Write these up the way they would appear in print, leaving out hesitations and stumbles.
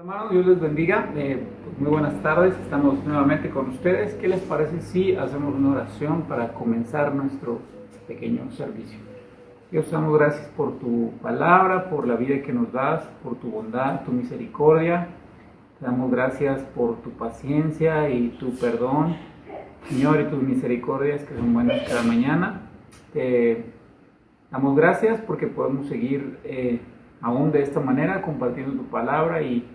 Hermanos, Dios les bendiga. Muy buenas tardes, estamos nuevamente con ustedes. ¿Qué les parece si hacemos una oración para comenzar nuestro pequeño servicio? Dios, te damos gracias por tu palabra, por la vida que nos das, por tu bondad, tu misericordia. Te damos gracias por tu paciencia y tu perdón, Señor, y tus misericordias que son buenas cada mañana. Te damos gracias porque podemos seguir aún de esta manera compartiendo tu palabra y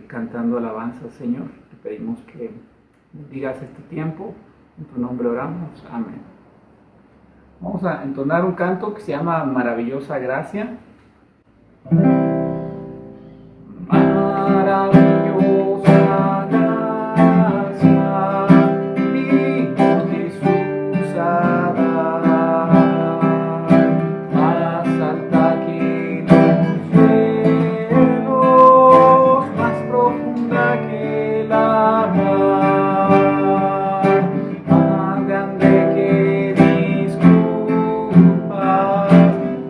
cantando alabanzas, Señor. Te pedimos que digas este tiempo. En tu nombre oramos. Amén. Vamos a entonar un canto que se llama Maravillosa Gracia. Maravillosa gracia, mi Jesús ha dado, más alta que los cielos, más profunda que la mar, más grande que mis culpas,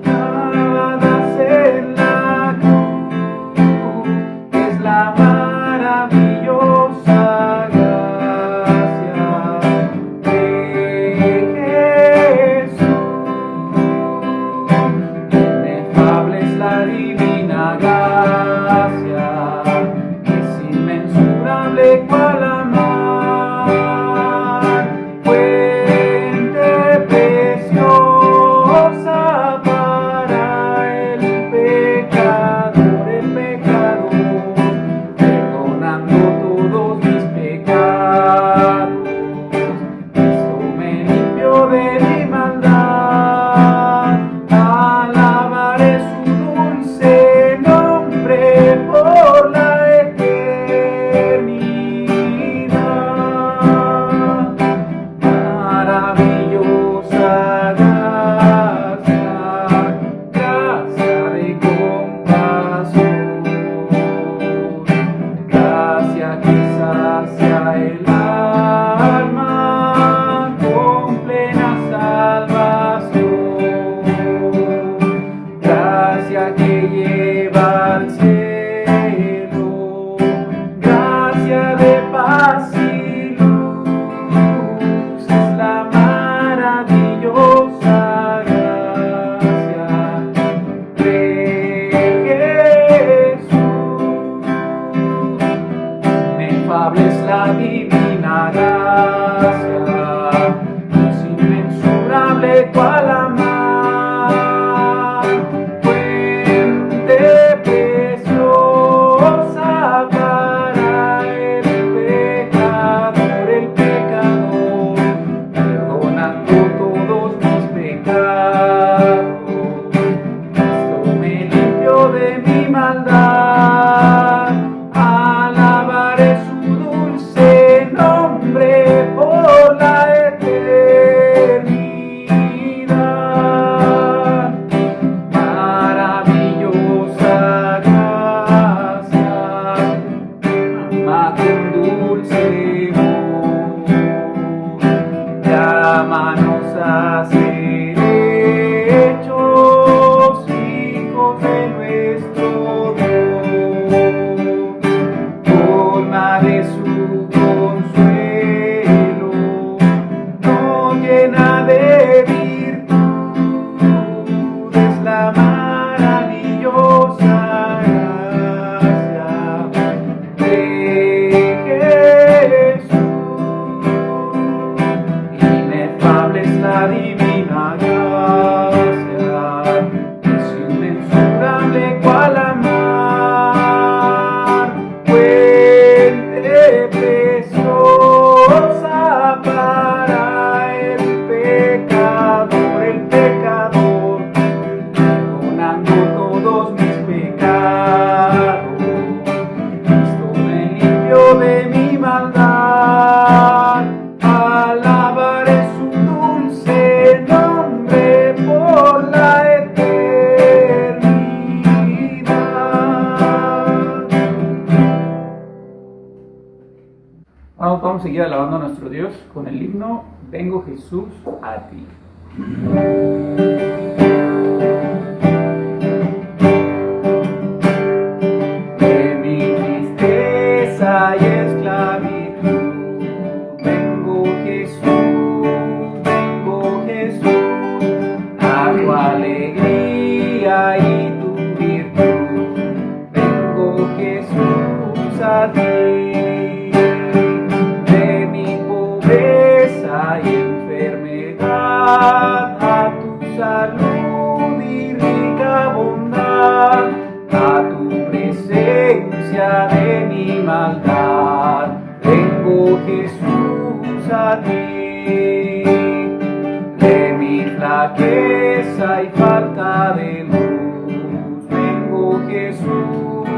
clavadas en la cruz, es la maravillosa gracia de Jesús. Inefable es la divina gracia, es inmensurable cual la mar, fuente preciosa para el pecador, perdonando todos mis pecados. Cristo me limpió de mi maldad, alabaré su dulce nombre por la eternidad. Maravillosa gracia, gracia de compasión, gracia que sacia el alma con plena salvación, gracia que lleva al cielo, gracia de paz y luz, es la maravillosa gracia de Jesús. Inefable es la divina gracia, es inmensurable cual la mar, fuente preciosa para el pecador, perdonando todos mis pecados. Cristo me limpió de mi maldad, alabaré su dulce nombre por la eternidad. Maravillosa gracia, ama con dulce voz, llámanos a ser hechos hijos de nuestro Dios, colma de su consuelo, nos llena de virtudes, la maravillosa gracia de Jesús. Inefable es la divina gracia, es inmensurable cual la mar, fuente preciosa para el pecador, perdonando todos mis pecados. Cristo me limpió de mi maldad, alabaré su dulce nombre por la eternidad. Vamos a seguir alabando a nuestro Dios con el himno Vengo Jesús a ti. De mi tu alegría y tu virtud. Vengo, Jesús, a ti. De mi pobreza y enfermedad a tu salud y rica bondad, a tu presencia de mi maldad. Vengo, Jesús, a ti. De mi flaqueza y falta de luz, vengo, Jesús,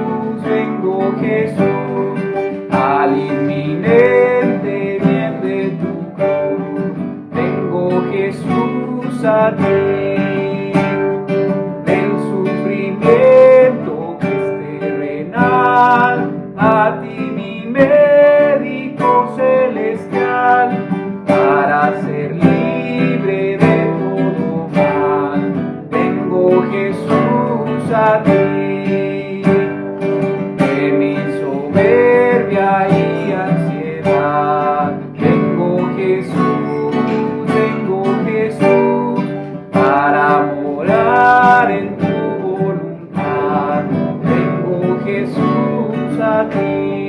al inminente bien de tu cruz. Vengo, Jesús, a ti. Del sufrimiento que es terrenal, a ti mi médico celestial, para ser libre de todo mal. Vengo, Jesús, a ti. De mi soberbia y ansiedad, vengo, Jesús, para morar en tu voluntad. Vengo, Jesús, a ti.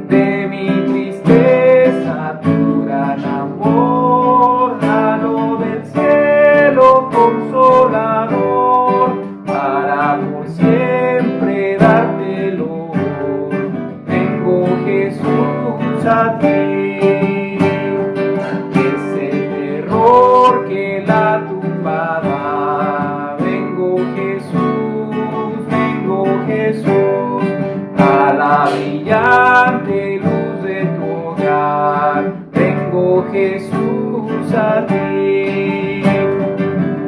De mi tristeza, tu gran amor, regalo del cielo consolador, para por siempre dártelo. Vengo, Jesús, a ti. Ese terror que la tumba da, vengo, Jesús, a la brillante luz de tu hogar. Vengo, Jesús, a ti.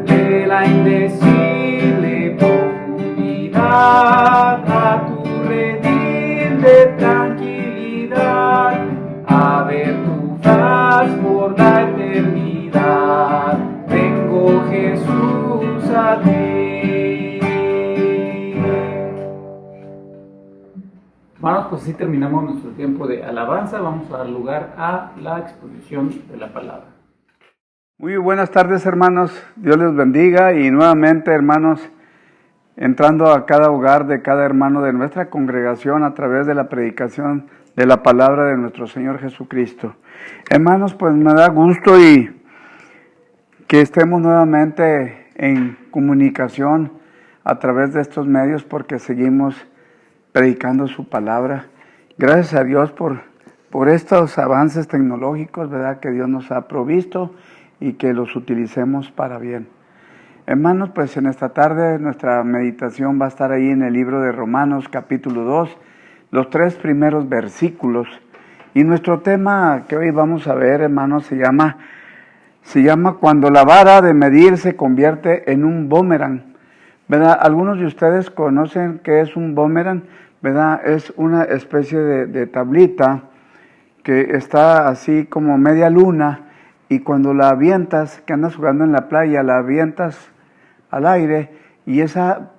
De la indecible profundidad a tu redil de tranquilidad, a ver tu faz por la eternidad. Vengo, Jesús, a ti. Hermanos, pues así terminamos nuestro tiempo de alabanza. Vamos a dar lugar a la exposición de la palabra. Muy buenas tardes, hermanos. Dios les bendiga y nuevamente, hermanos, entrando a cada hogar de cada hermano de nuestra congregación a través de la predicación de la palabra de nuestro Señor Jesucristo. Hermanos, pues me da gusto y que estemos nuevamente en comunicación a través de estos medios porque seguimos predicando su palabra. Gracias a Dios por estos avances tecnológicos, ¿verdad?, que Dios nos ha provisto y que los utilicemos para bien. Hermanos, pues en esta tarde nuestra meditación va a estar ahí en el libro de Romanos capítulo 2, los 3 primeros versículos. Y nuestro tema que hoy vamos a ver, hermanos, se llama cuando la vara de medir se convierte en un boomerang, ¿verdad? Algunos de ustedes conocen qué es un boomerang, ¿verdad? Es una especie de tablita que está así como media luna, y cuando la avientas, que andas jugando en la playa, la avientas al aire y esa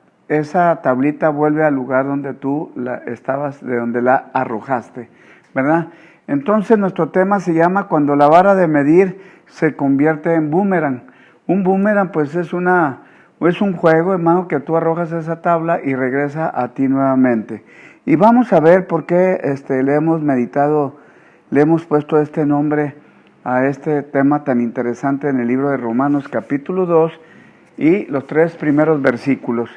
tablita vuelve al lugar donde tú estabas, de donde la arrojaste, ¿verdad? Entonces nuestro tema se llama cuando la vara de medir se convierte en boomerang. Un boomerang pues es un juego, hermano, que tú arrojas esa tabla y regresa a ti nuevamente. Y vamos a ver por qué le hemos puesto este nombre a este tema tan interesante en el libro de Romanos capítulo 2 y los 3 primeros versículos.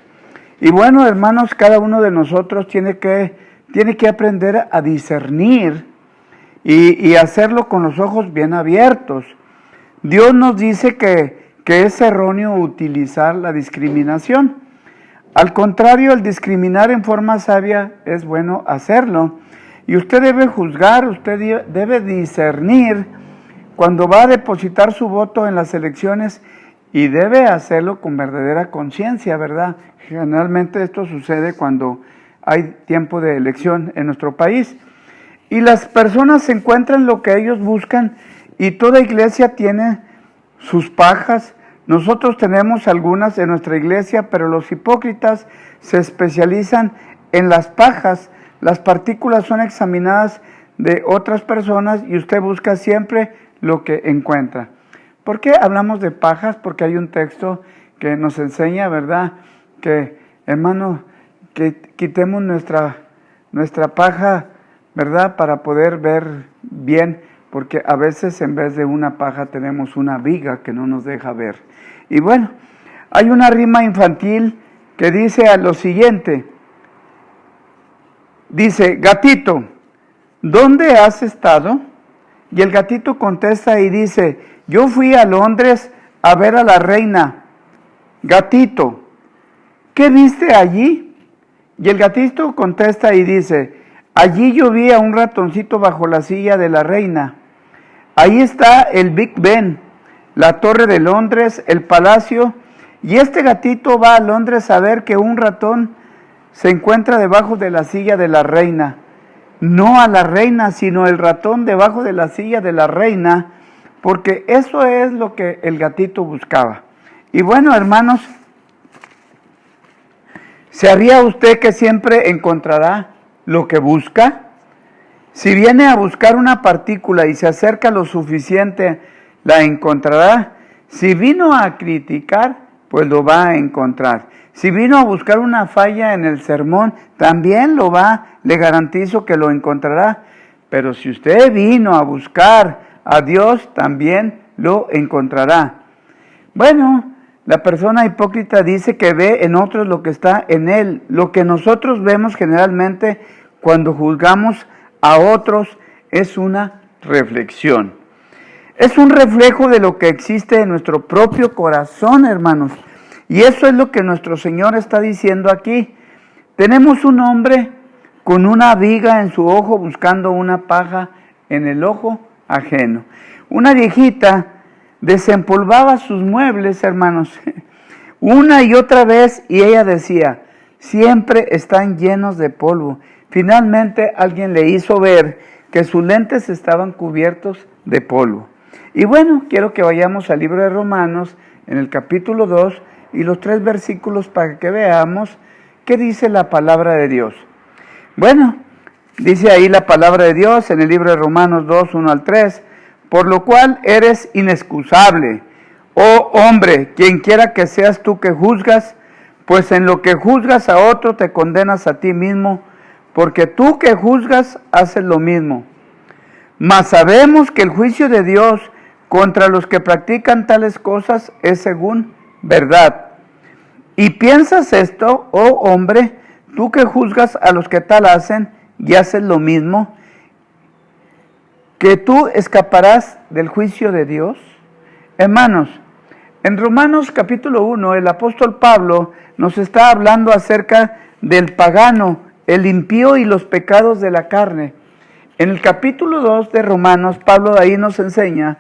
Y bueno, hermanos, cada uno de nosotros tiene que aprender a discernir y hacerlo con los ojos bien abiertos. Dios nos dice que es erróneo utilizar la discriminación. Al contrario, el discriminar en forma sabia es bueno hacerlo. Y usted debe juzgar, usted debe discernir cuando va a depositar su voto en las elecciones y debe hacerlo con verdadera conciencia, ¿verdad? Generalmente esto sucede cuando hay tiempo de elección en nuestro país. Y las personas encuentran lo que ellos buscan y toda iglesia tiene sus pajas. Nosotros tenemos algunas en nuestra iglesia, pero los hipócritas se especializan en las pajas. Las partículas son examinadas de otras personas y usted busca siempre lo que encuentra. ¿Por qué hablamos de pajas? Porque hay un texto que nos enseña, ¿verdad? Que, hermano, que quitemos nuestra paja, ¿verdad? Para poder ver bien, porque a veces en vez de una paja tenemos una viga que no nos deja ver. Y bueno, hay una rima infantil que dice a lo siguiente. Dice, gatito, ¿dónde has estado? Y el gatito contesta y dice, yo fui a Londres a ver a la reina. Gatito, ¿qué viste allí? Y el gatito contesta y dice, allí yo vi a un ratoncito bajo la silla de la reina. Ahí está el Big Ben, la Torre de Londres, el palacio. Y este gatito va a Londres a ver que un ratón se encuentra debajo de la silla de la reina. No a la reina, sino el ratón debajo de la silla de la reina, porque eso es lo que el gatito buscaba. Y bueno, hermanos, ¿sabía usted que siempre encontrará lo que busca? Si viene a buscar una partícula y se acerca lo suficiente, la encontrará. Si vino a criticar, pues lo va a encontrar. Si vino a buscar una falla en el sermón, también le garantizo que lo encontrará. Pero si usted vino a buscar a Dios, también lo encontrará. Bueno, la persona hipócrita dice que ve en otros lo que está en él. Lo que nosotros vemos generalmente cuando juzgamos a otros es una reflexión. Es un reflejo de lo que existe en nuestro propio corazón, hermanos. Y eso es lo que nuestro Señor está diciendo aquí. Tenemos un hombre con una viga en su ojo buscando una paja en el ojo ajeno. Una viejita desempolvaba sus muebles, hermanos, una y otra vez, y ella decía, siempre están llenos de polvo. Finalmente alguien le hizo ver que sus lentes estaban cubiertos de polvo. Y bueno, quiero que vayamos al libro de Romanos, en el capítulo 2, y los 3 versículos para que veamos qué dice la palabra de Dios. Bueno, dice ahí la palabra de Dios en el libro de Romanos 2, 1 al 3, por lo cual eres inexcusable, oh hombre, quien quiera que seas tú que juzgas, pues en lo que juzgas a otro te condenas a ti mismo, porque tú que juzgas haces lo mismo. Mas sabemos que el juicio de Dios contra los que practican tales cosas es según verdad. ¿Y piensas esto, oh hombre, tú que juzgas a los que tal hacen y haces lo mismo, que tú escaparás del juicio de Dios? Hermanos, en Romanos capítulo 1, el apóstol Pablo nos está hablando acerca del pagano, el impío y los pecados de la carne. En el capítulo 2 de Romanos, Pablo de ahí nos enseña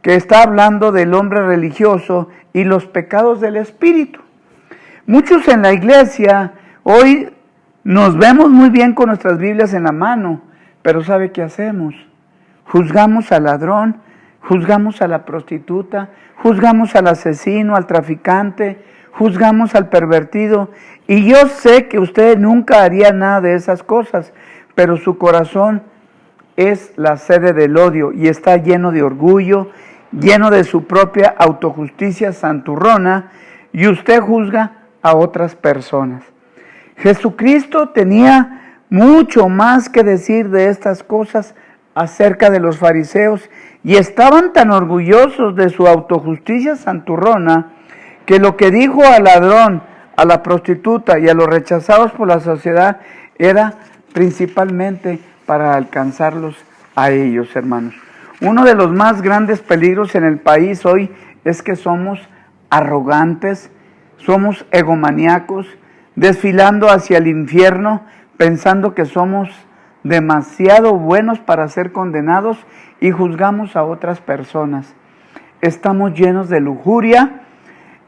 que está hablando del hombre religioso y los pecados del espíritu. Muchos en la iglesia hoy nos vemos muy bien con nuestras Biblias en la mano, pero ¿sabe qué hacemos? Juzgamos al ladrón, juzgamos a la prostituta, juzgamos al asesino, al traficante, juzgamos al pervertido. Y yo sé que usted nunca haría nada de esas cosas, pero su corazón es la sede del odio y está lleno de orgullo, lleno de su propia autojusticia santurrona, y usted juzga a otras personas. Jesucristo tenía mucho más que decir de estas cosas acerca de los fariseos, y estaban tan orgullosos de su autojusticia santurrona que lo que dijo al ladrón, a la prostituta y a los rechazados por la sociedad era principalmente para alcanzarlos a ellos, hermanos. Uno de los más grandes peligros en el país hoy es que somos arrogantes, somos egomaníacos, desfilando hacia el infierno, pensando que somos demasiado buenos para ser condenados y juzgamos a otras personas. Estamos llenos de lujuria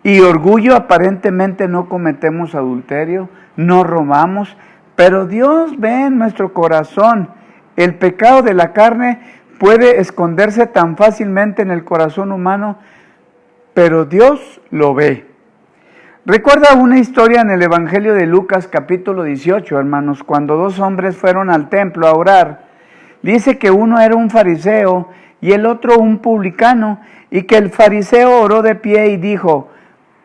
y orgullo. Aparentemente no cometemos adulterio, no robamos, pero Dios ve en nuestro corazón. El pecado de la carne puede esconderse tan fácilmente en el corazón humano, pero Dios lo ve. Recuerda una historia en el Evangelio de Lucas capítulo 18, hermanos, cuando 2 hombres fueron al templo a orar. Dice que uno era un fariseo y el otro un publicano, y que el fariseo oró de pie y dijo: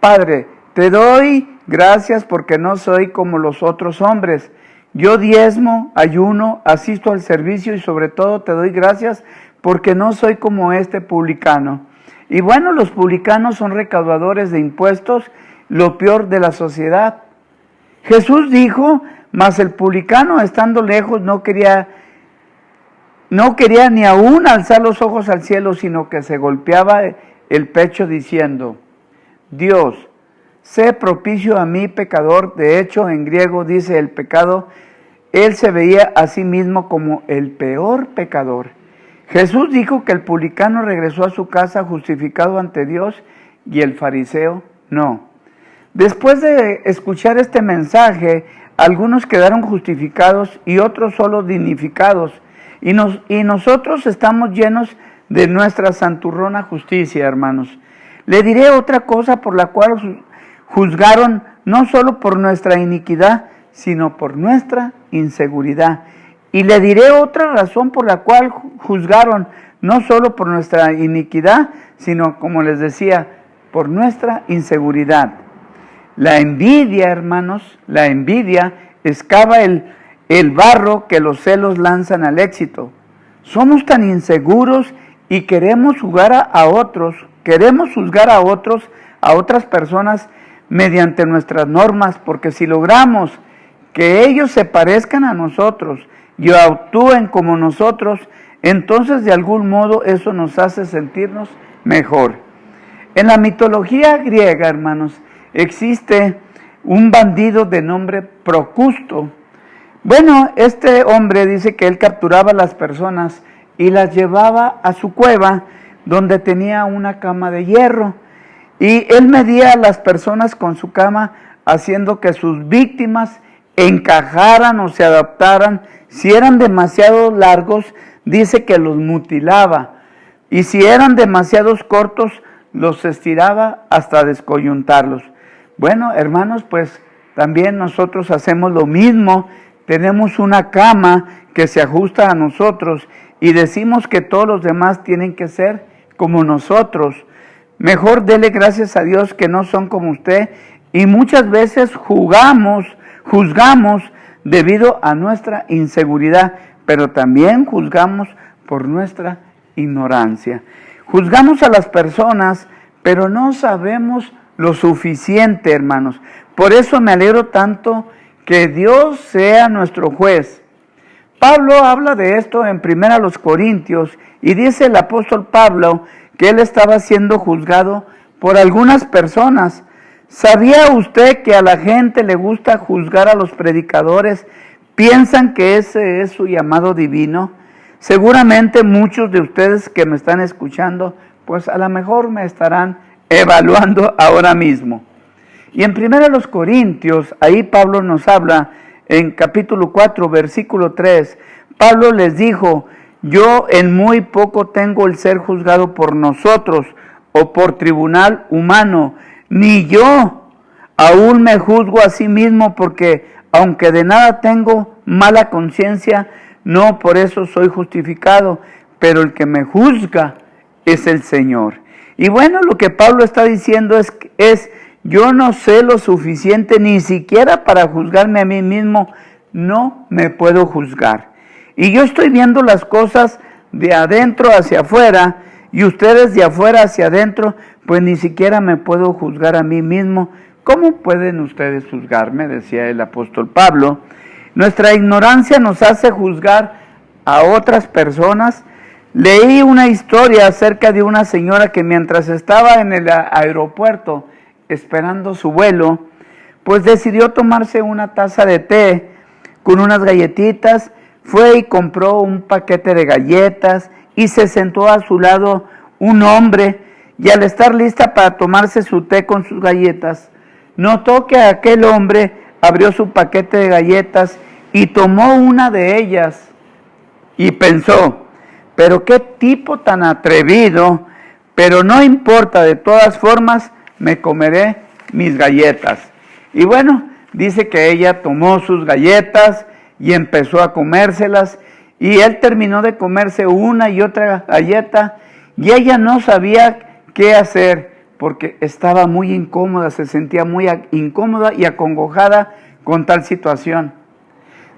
Padre, te doy gracias porque no soy como los otros hombres. Yo diezmo, ayuno, asisto al servicio y sobre todo te doy gracias porque no soy como este publicano. Y bueno, los publicanos son recaudadores de impuestos, lo peor de la sociedad. Jesús dijo: mas el publicano, estando lejos, no quería ni aún alzar los ojos al cielo, sino que se golpeaba el pecho diciendo: Dios, sé propicio a mí, pecador. De hecho, en griego dice el pecado. Él se veía a sí mismo como el peor pecador. Jesús dijo que el publicano regresó a su casa justificado ante Dios y el fariseo no. Después de escuchar este mensaje, algunos quedaron justificados y otros solo dignificados. Y nosotros estamos llenos de nuestra santurrona justicia, hermanos. Le diré otra cosa por la cual juzgaron, no solo por nuestra iniquidad, sino por nuestra inseguridad. Y le diré otra razón por la cual juzgaron, no solo por nuestra iniquidad, sino, como les decía, por nuestra inseguridad. La envidia, hermanos, la envidia excava el barro que los celos lanzan al éxito. Somos tan inseguros y queremos juzgar a otras personas mediante nuestras normas, porque si logramos que ellos se parezcan a nosotros y actúen como nosotros, entonces de algún modo eso nos hace sentirnos mejor. En la mitología griega, hermanos, existe un bandido de nombre Procusto. Bueno, este hombre dice que él capturaba a las personas y las llevaba a su cueva donde tenía una cama de hierro. Y él medía a las personas con su cama, haciendo que sus víctimas encajaran o se adaptaran. Si eran demasiado largos, dice que los mutilaba. Y si eran demasiados cortos, los estiraba hasta descoyuntarlos. Bueno, hermanos, pues también nosotros hacemos lo mismo. Tenemos una cama que se ajusta a nosotros y decimos que todos los demás tienen que ser como nosotros. Mejor dele gracias a Dios que no son como usted, y muchas veces juzgamos debido a nuestra inseguridad, pero también juzgamos por nuestra ignorancia. Juzgamos a las personas, pero no sabemos lo suficiente, hermanos. Por eso me alegro tanto que Dios sea nuestro juez. Pablo habla de esto en 1 Corintios y dice el apóstol Pablo que él estaba siendo juzgado por algunas personas. ¿Sabía usted que a la gente le gusta juzgar a los predicadores? ¿Piensan que ese es su llamado divino? Seguramente muchos de ustedes que me están escuchando, pues a lo mejor me estarán evaluando ahora mismo. Y en 1 Corintios, ahí Pablo nos habla, en capítulo 4, versículo 3, Pablo les dijo: yo en muy poco tengo el ser juzgado por nosotros o por tribunal humano, ni yo aún me juzgo a sí mismo, porque aunque de nada tengo mala conciencia, no por eso soy justificado, pero el que me juzga es el Señor. Y bueno, lo que Pablo está diciendo es yo no sé lo suficiente ni siquiera para juzgarme a mí mismo, no me puedo juzgar. Y yo estoy viendo las cosas de adentro hacia afuera, y ustedes de afuera hacia adentro, pues ni siquiera me puedo juzgar a mí mismo. ¿Cómo pueden ustedes juzgarme?, decía el apóstol Pablo. Nuestra ignorancia nos hace juzgar a otras personas. Leí una historia acerca de una señora que mientras estaba en el aeropuerto esperando su vuelo, pues decidió tomarse una taza de té con unas galletitas. Fue y compró un paquete de galletas y se sentó a su lado un hombre, y al estar lista para tomarse su té con sus galletas, notó que aquel hombre abrió su paquete de galletas y tomó una de ellas y pensó: pero qué tipo tan atrevido, pero no importa, de todas formas me comeré mis galletas. Y bueno, dice que ella tomó sus galletas y empezó a comérselas, y él terminó de comerse una y otra galleta y ella no sabía qué hacer porque estaba muy incómoda, se sentía muy incómoda y acongojada con tal situación.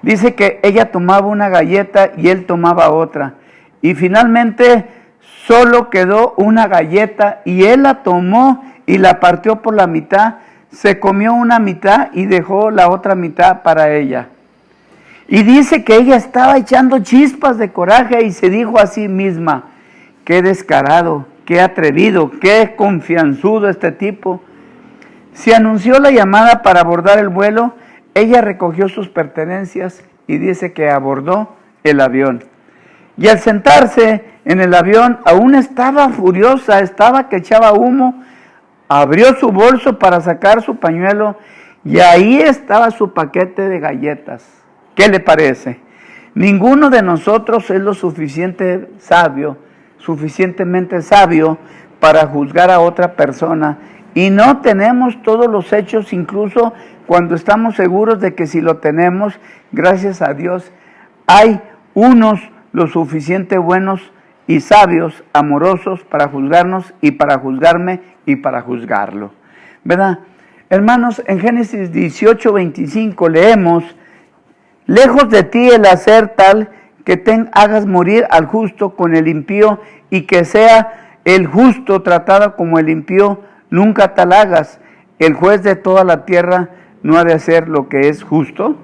Dice que ella tomaba una galleta y él tomaba otra y finalmente solo quedó una galleta y él la tomó y la partió por la mitad, se comió una mitad y dejó la otra mitad para ella. Y dice que ella estaba echando chispas de coraje y se dijo a sí misma, qué descarado, qué atrevido, qué confianzudo este tipo. Se anunció la llamada para abordar el vuelo, ella recogió sus pertenencias y dice que abordó el avión. Y al sentarse en el avión aún estaba furiosa, estaba que echaba humo, abrió su bolso para sacar su pañuelo y ahí estaba su paquete de galletas. ¿Qué le parece? Ninguno de nosotros es lo suficientemente sabio para juzgar a otra persona y no tenemos todos los hechos, incluso cuando estamos seguros de que si lo tenemos, gracias a Dios, hay unos lo suficiente buenos y sabios, amorosos para juzgarnos y para juzgarme y para juzgarlo. ¿Verdad? Hermanos, en Génesis 18:25 leemos, lejos de ti el hacer tal que hagas morir al justo con el impío y que sea el justo tratado como el impío, nunca tal hagas. El juez de toda la tierra no ha de hacer lo que es justo.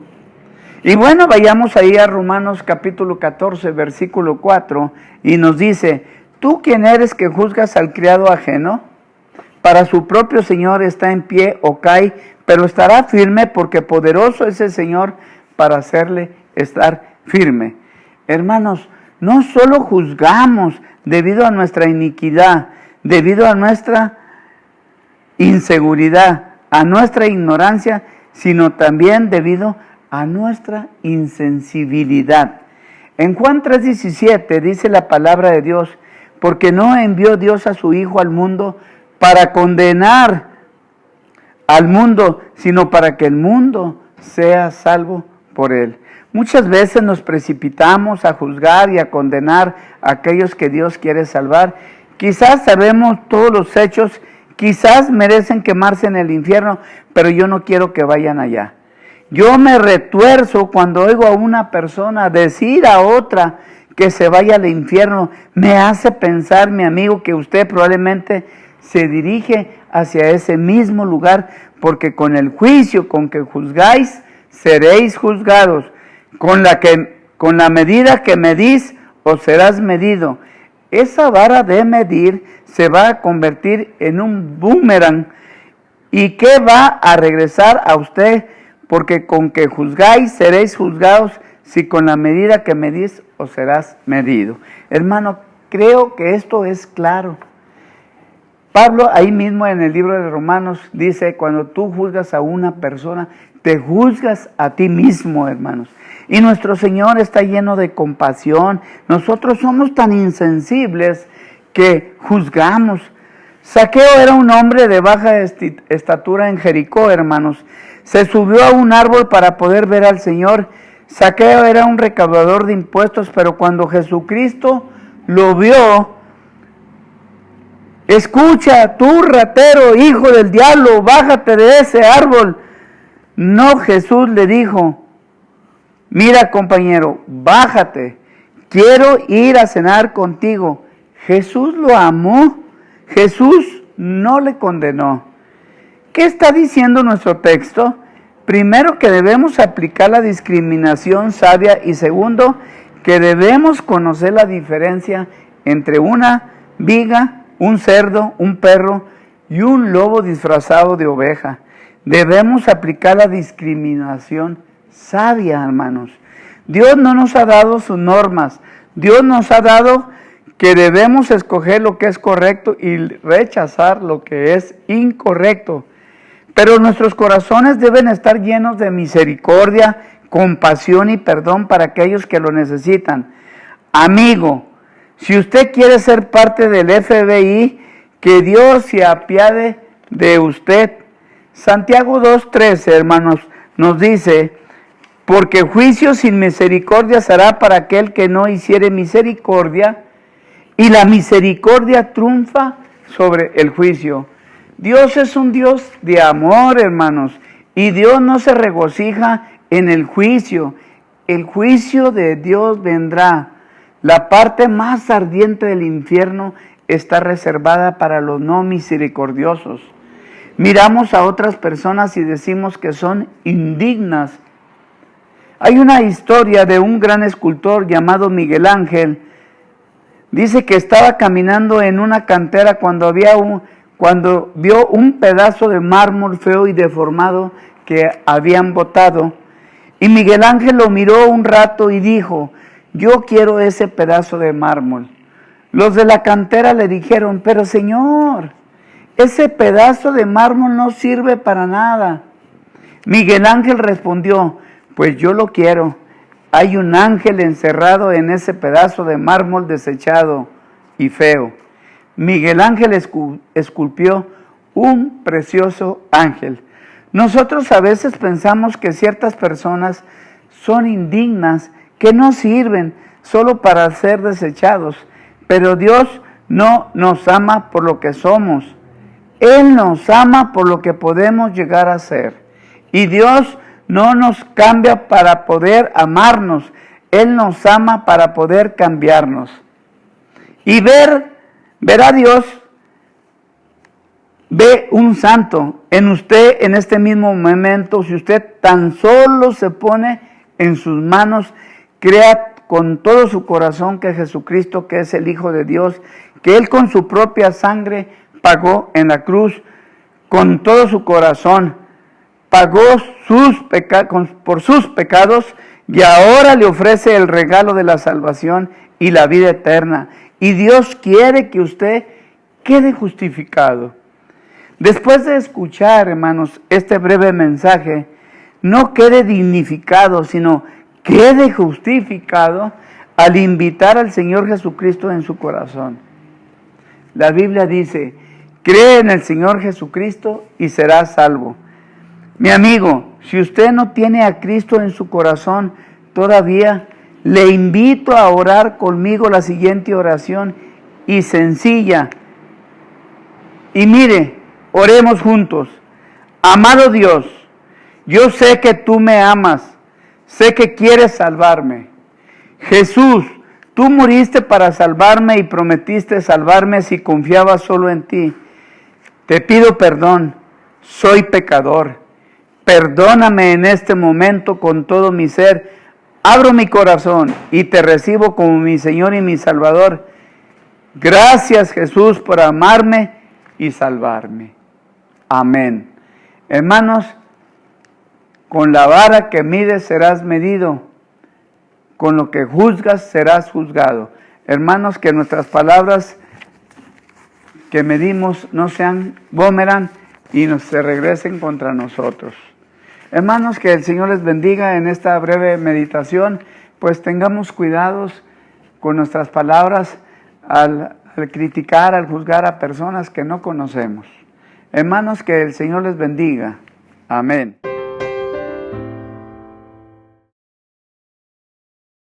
Y bueno, vayamos ahí a Romanos capítulo 14, versículo 4, y nos dice, ¿tú quién eres que juzgas al criado ajeno? Para su propio Señor está en pie o cae, pero estará firme porque poderoso es el Señor para hacerle estar firme. Hermanos, no solo juzgamos debido a nuestra iniquidad, debido a nuestra inseguridad, a nuestra ignorancia, sino también debido a nuestra insensibilidad. En Juan 3:17 dice la palabra de Dios, porque no envió Dios a su Hijo al mundo para condenar al mundo, sino para que el mundo sea salvo por él. Muchas veces nos precipitamos a juzgar y a condenar a aquellos que Dios quiere salvar. Quizás sabemos todos los hechos, quizás merecen quemarse en el infierno, pero yo no quiero que vayan allá. Yo me retuerzo cuando oigo a una persona decir a otra que se vaya al infierno. Me hace pensar, mi amigo, que usted probablemente se dirige hacia ese mismo lugar, porque con el juicio con que juzgáis, seréis juzgados. Con la medida que medís, os serás medido. Esa vara de medir se va a convertir en un boomerang. ¿Y qué va a regresar a usted? Porque con que juzgáis, seréis juzgados, si con la medida que medís, os serás medido. Hermano, creo que esto es claro. Pablo ahí mismo en el libro de Romanos dice, cuando tú juzgas a una persona, te juzgas a ti mismo, hermanos. Y nuestro Señor está lleno de compasión. Nosotros somos tan insensibles que juzgamos. Zaqueo era un hombre de baja estatura en Jericó, hermanos. Se subió a un árbol para poder ver al Señor. Zaqueo era un recaudador de impuestos, pero cuando Jesucristo lo vio, escucha, tú ratero, hijo del diablo, bájate de ese árbol. No, Jesús le dijo, mira compañero, bájate, quiero ir a cenar contigo. Jesús lo amó, Jesús no le condenó. ¿Qué está diciendo nuestro texto? Primero, que debemos aplicar la discriminación sabia, y segundo, que debemos conocer la diferencia entre una viga, un cerdo, un perro y un lobo disfrazado de oveja. Debemos aplicar la discriminación sabia, hermanos. Dios no nos ha dado sus normas. Dios nos ha dado que debemos escoger lo que es correcto y rechazar lo que es incorrecto. Pero nuestros corazones deben estar llenos de misericordia, compasión y perdón para aquellos que lo necesitan. Amigo, si usted quiere ser parte del FBI, que Dios se apiade de usted. Santiago 2:13, hermanos, nos dice, porque juicio sin misericordia será para aquel que no hiciere misericordia, y la misericordia triunfa sobre el juicio. Dios es un Dios de amor, hermanos, y Dios no se regocija en el juicio. El juicio de Dios vendrá. La parte más ardiente del infierno está reservada para los no misericordiosos. Miramos a otras personas y decimos que son indignas. Hay una historia de un gran escultor llamado Miguel Ángel. Dice que estaba caminando en una cantera cuando vio un pedazo de mármol feo y deformado que habían botado. Y Miguel Ángel lo miró un rato y dijo: yo quiero ese pedazo de mármol. Los de la cantera le dijeron: pero señor, ese pedazo de mármol no sirve para nada. Miguel Ángel respondió: pues yo lo quiero. Hay un ángel encerrado en ese pedazo de mármol desechado y feo. Miguel Ángel esculpió un precioso ángel. Nosotros a veces pensamos que ciertas personas son indignas, que no sirven solo para ser desechados, pero Dios no nos ama por lo que somos. Él nos ama por lo que podemos llegar a ser. Y Dios no nos cambia para poder amarnos. Él nos ama para poder cambiarnos. Y ver a Dios, ve un santo en usted en este mismo momento. Si usted tan solo se pone en sus manos, crea con todo su corazón que Jesucristo, que es el Hijo de Dios, que Él con su propia sangre pagó en la cruz, con todo su corazón, pagó por sus pecados, y ahora le ofrece el regalo de la salvación y la vida eterna. Y Dios quiere que usted quede justificado. Después de escuchar, hermanos, este breve mensaje, no quede dignificado, sino quede justificado al invitar al Señor Jesucristo en su corazón. La Biblia dice: cree en el Señor Jesucristo y serás salvo. Mi amigo, si usted no tiene a Cristo en su corazón todavía, le invito a orar conmigo la siguiente oración, y sencilla. Y mire, oremos juntos. Amado Dios, yo sé que tú me amas, sé que quieres salvarme. Jesús, tú moriste para salvarme y prometiste salvarme si confiaba solo en ti. Te pido perdón, soy pecador. Perdóname en este momento con todo mi ser. Abro mi corazón y te recibo como mi Señor y mi Salvador. Gracias, Jesús, por amarme y salvarme. Amén. Hermanos, con la vara que mides serás medido, con lo que juzgas serás juzgado. Hermanos, que nuestras palabras que medimos no sean boomerang y se regresen contra nosotros. Hermanos, que el Señor les bendiga en esta breve meditación, pues tengamos cuidados con nuestras palabras al criticar, al juzgar a personas que no conocemos. Hermanos, que el Señor les bendiga. Amén.